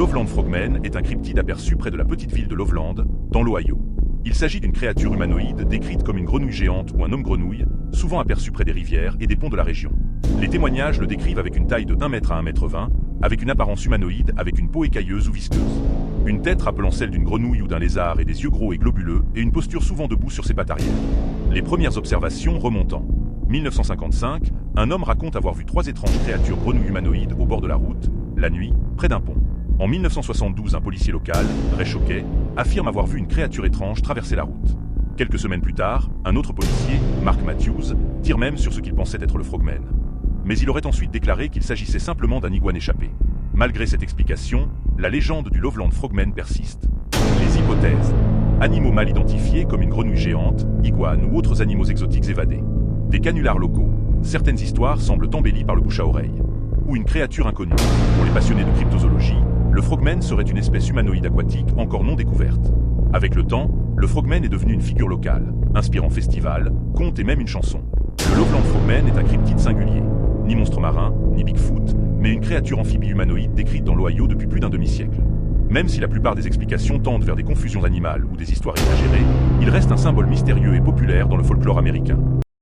Loveland Frogman est un cryptide aperçu près de la petite ville de Loveland, dans l'Ohio. Il s'agit d'une créature humanoïde décrite comme une grenouille géante ou un homme-grenouille, souvent aperçu près des rivières et des ponts de la région. Les témoignages le décrivent avec une taille de 1 mètre à 1 mètre 20, avec une apparence humanoïde avec une peau écailleuse ou visqueuse. Une tête rappelant celle d'une grenouille ou d'un lézard et des yeux gros et globuleux et une posture souvent debout sur ses pattes arrière. Les premières observations remontant. 1955, un homme raconte avoir vu 3 étranges créatures grenouilles humanoïdes au bord de la route, la nuit, près d'un pont. En 1972, un policier local, Ray Choquet, affirme avoir vu une créature étrange traverser la route. Quelques semaines plus tard, un autre policier, Mark Matthews, tire même sur ce qu'il pensait être le Frogman. Mais il aurait ensuite déclaré qu'il s'agissait simplement d'un iguane échappé. Malgré cette explication, la légende du Loveland Frogman persiste. Les hypothèses. Animaux mal identifiés comme une grenouille géante, iguane ou autres animaux exotiques évadés. Des canulars locaux. Certaines histoires semblent embellies par le bouche à oreille. Ou une créature inconnue. Pour les passionnés de cryptozoologie, le Frogman serait une espèce humanoïde aquatique encore non découverte. Avec le temps, le Frogman est devenu une figure locale, inspirant festivals, contes et même une chanson. Le Loveland Frogman est un cryptide singulier. Ni monstre marin, ni Bigfoot, mais une créature amphibie humanoïde décrite dans l'Ohio depuis plus d'un demi-siècle. Même si la plupart des explications tendent vers des confusions animales ou des histoires exagérées, il reste un symbole mystérieux et populaire dans le folklore américain.